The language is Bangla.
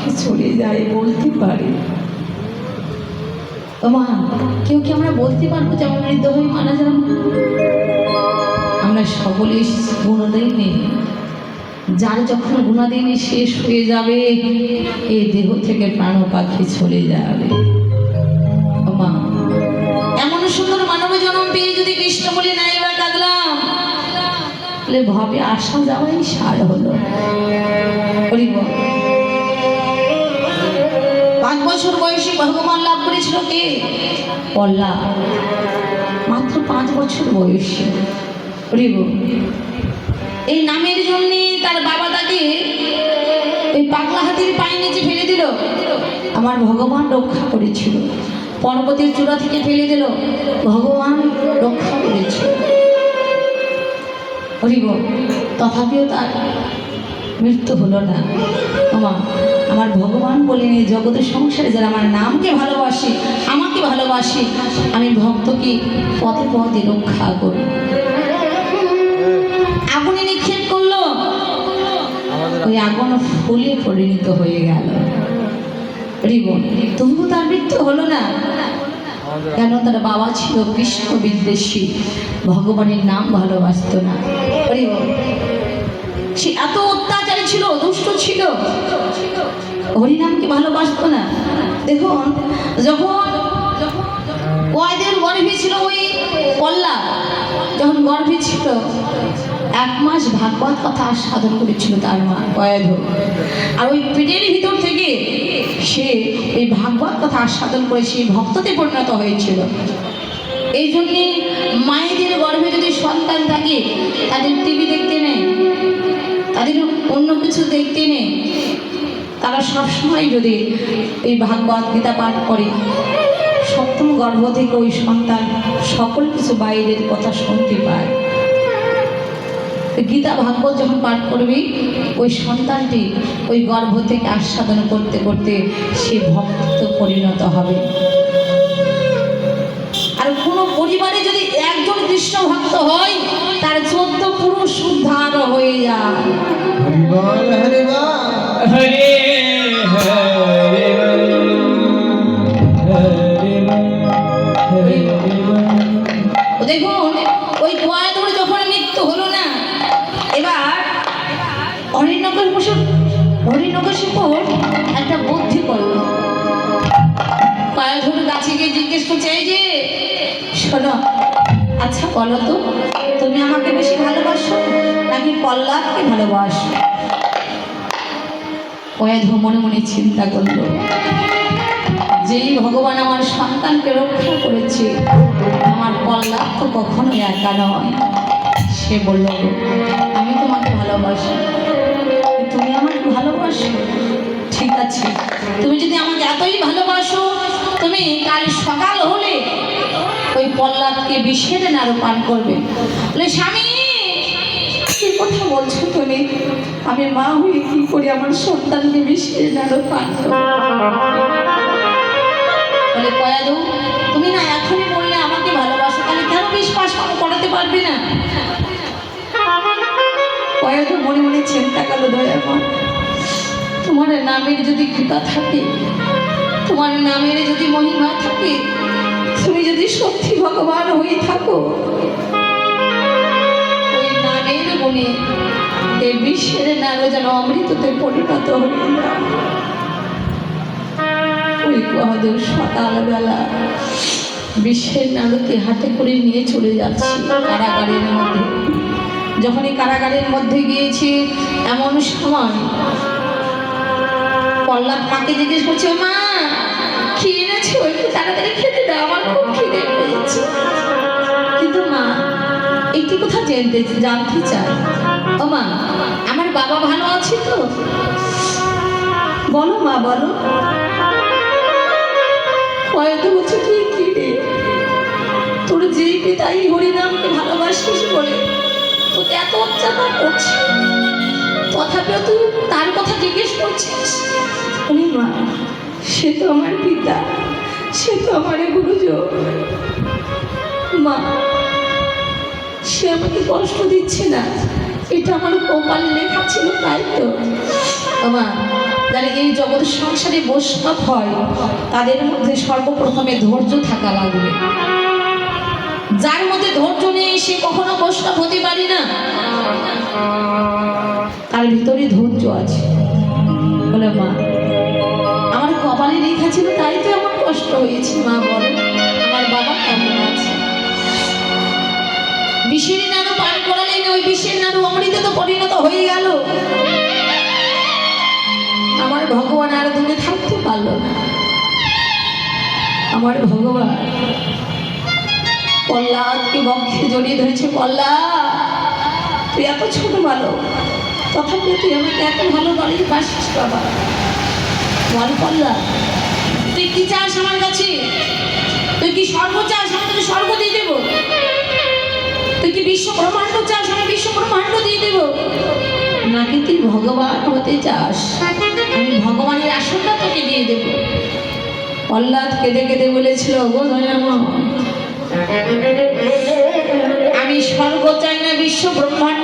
পাখি চলে যায় বলতে পারে? মা, কেউ কি আমরা বলতে পারবো যে আমরা মৃত হয়ে মারা যাব? আমরা সকলে গুণাদিনী, যার যখন গুণাদিনী শেষ হয়ে যাবে এই দেহ থেকে প্রাণ পাখি চলে যাবে। মা, এমন সুন্দর মানব জন্ম পেয়ে যদি কৃষ্ণ বলে নাই বা কাঁদলাম, ভাবে আসা যাওয়াই সার হলো। 5 বছর বয়সে ভগবান লাভ করেছিল কে? পল্লা, মাত্র 5 বছর বয়সে। এই নামের জন্য তার বাবা তাকে ওই পাগলা হাতির পায়ে নিচে ফেলে দিল, আমার ভগবান রক্ষা করেছিল। পর্বতের চূড়া থেকে ফেলে দিল, ভগবান রক্ষা করেছিল। তথাপিও তার মৃত্যু হলো না। আমার ভগবান বলেন এই জগতের সংসারে যারা আমার নামকে ভালোবাসে, আমাকে ভালোবাসে, আমি ভক্তকে পথে পথে রক্ষা করি। আগুনে নিক্ষেপ করলো, ওই আগুন ফুলে পরিণত হয়ে গেল। তবুও তার মৃত্যু হলো না। কেন? তার বাবা ছিল কৃষ্ণ বিদ্বেষী, ভগবানের নাম ভালোবাসত না। সে এত অত্যাচারী ছিল, দুষ্ট ছিল, হরিনামকে ভালোবাসত না। দেখুন, যখন ওদের গর্ভে ছিল ওই পল্লা, যখন গর্ভে ছিল 1 মাস ভাগবত কথা সাধন করেছিল তার মা কয়াধ। আর ওই পেটের ভিতর থেকে সে ওই ভাগবত কথা সাধন করে সেই ভক্ততে পরিণত হয়েছিল। এই জন্যে মায়েদের গর্ভে যদি সন্তান থাকে, তাদের টিভি দেখতে নেই, তাদের অন্য কিছু দেখতে নেই, তারা সবসময় যদি এই ভাগবত গীতা পাঠ করে, 7ম গর্ভ থেকে ওই সন্তান সকল কিছু বাইরের কথা শুনতে পায়। গীতা ভাগবত যখন পাঠ করবি, ওই সন্তানটি ওই গর্ভ থেকে আস্বাদন করতে করতে সে ভক্ত পরিণত হবে। আর কোনো পরিবারে যদি একজন কৃষ্ণ ভক্ত হয়, তার 14 পুরুষ উদ্ধার হয়ে যায়। দেখুন, ওই কয়াধুর যখন মৃত্যু হলো না, এবার হরিণকশিপুর একটা বুদ্ধি করলো। কয়াধুর গাছে গিয়ে জিজ্ঞেস করছে, এই যে শোনো, আচ্ছা বলো তো, তুমি আমাকে বেশি ভালোবাসো নাকি পল্লাদকে ভালোবাসো? কয়াধু মনে মনে চিন্তা করলো, যেই ভগবান আমার সন্তানকে রক্ষা করেছে, আমার পল্লাদ তো কখনোই একা নয়। সে বলল, আমি তোমাকে ভালোবাসি, তুমি আমাকে ভালোবাসো, ঠিক আছে, তুমি যদি আমাকে এতই ভালোবাসো, তুমি কাল সকাল হলে ওই পল্লাদকে বিষের নাড়ু পান করবে। বলে, স্বামী কি কথা বলছো তুমি? আমি মা হয়ে কি করে আমার সন্তানকে বিষের নাড়ু পান করবো? বলে, কয়াধু, তুমি না এখনই বললে আমাকে ভালোবাসো, তাহলে কেন বিশ্বাস করাতে পারবে না? কয়াধু মনে মনে চিন্তা করলো, দয়াময়, তোমার নামের যদি কৃপা থাকে, তোমার নামের যদি মহিমা থাকে, তুমি যদি সত্যি ভগবান হয়ে থাকো, ওই নামের গুণে এই বিশ্বের নাড়ু যেন অমৃততে পরিণত হয়ে যায়। ওই কয়াধু সকালবেলা বিশ্বের নাড়ুকে হাতে করে নিয়ে চলে যাচ্ছে কারাগারের মধ্যে। যখন এই কারাগারের মধ্যে গিয়েছে, এমন সময় পল্লাদ মাকে জিজ্ঞেস করছে, মা কি এনেছো? একটু তাড়াতাড়ি খেতে দাও, আমার খুব খিদে পেয়েছে। কিন্তু মা একটি কথা জানতে চাই, ও মা, আমার বাবা ভালো আছে তো? বলো মা, বলো। কয়াধু বলছে, তুই কি রে, তোর যেই পিতাই হরিনামকে ভালোবাসিস বলে তোকে এত অত্যাচার করছে, তথাপিও তুই তার কথা জিজ্ঞেস করছিস? মা, সে তো আমার পিতা, সে তো আমার গুরুজন। মা, সে আমাকে কষ্ট দিচ্ছে না, এটা আমার কপালে লেখা ছিল, তাই তো তোমার যারা এই জগৎ সংসারে বৈষ্ণব হয় তাদের মধ্যে সর্বপ্রথমে ধৈর্য থাকা লাগবে। যার মধ্যে ধৈর্য নেই সে কখনো বৈষ্ণব হতে পারে না। তার ভিতরে ধৈর্য আছে। বলে মা আমার কপালে লেখা ছিল তাই তো এমন কষ্ট হয়েছে। মা বলে আমার বাবা কেমন আছে? বিষের নাড়ু পান করালেন, ওই বিষের নাড়ু অমৃতে তো পরিণত হয়ে গেল। আমার ভগবান আর দূরে থাকতে পারলো না। আমার ভগবান প্রহ্লাদকে বক্ষে জড়িয়ে ধরেছে। প্রহ্লাদ তুই এত ছোট ভালো, তথাপি তুই আমাকে এত ভালো ভালোবাসিস বাবা। বল প্রহ্লাদ তুই কি চাস আমার কাছে? তুই কি স্বর্গ চাস? আমি তোকে স্বর্গ দিয়ে দেবো। তুই কি বিশ্ব ব্রহ্মাণ্ড চাস? আমি বিশ্ব ব্রহ্মাণ্ড দিয়ে দেবো। নাকি তুই ভগবান হতে চাস? আমি ভগবানের আসনটা তোকে দিয়ে দেবো। প্রহ্লাদ কেঁদে কেঁদে বলেছিল, গো দয়াময় আমি স্বর্গ চাই না, বিশ্ব ব্রহ্মাণ্ড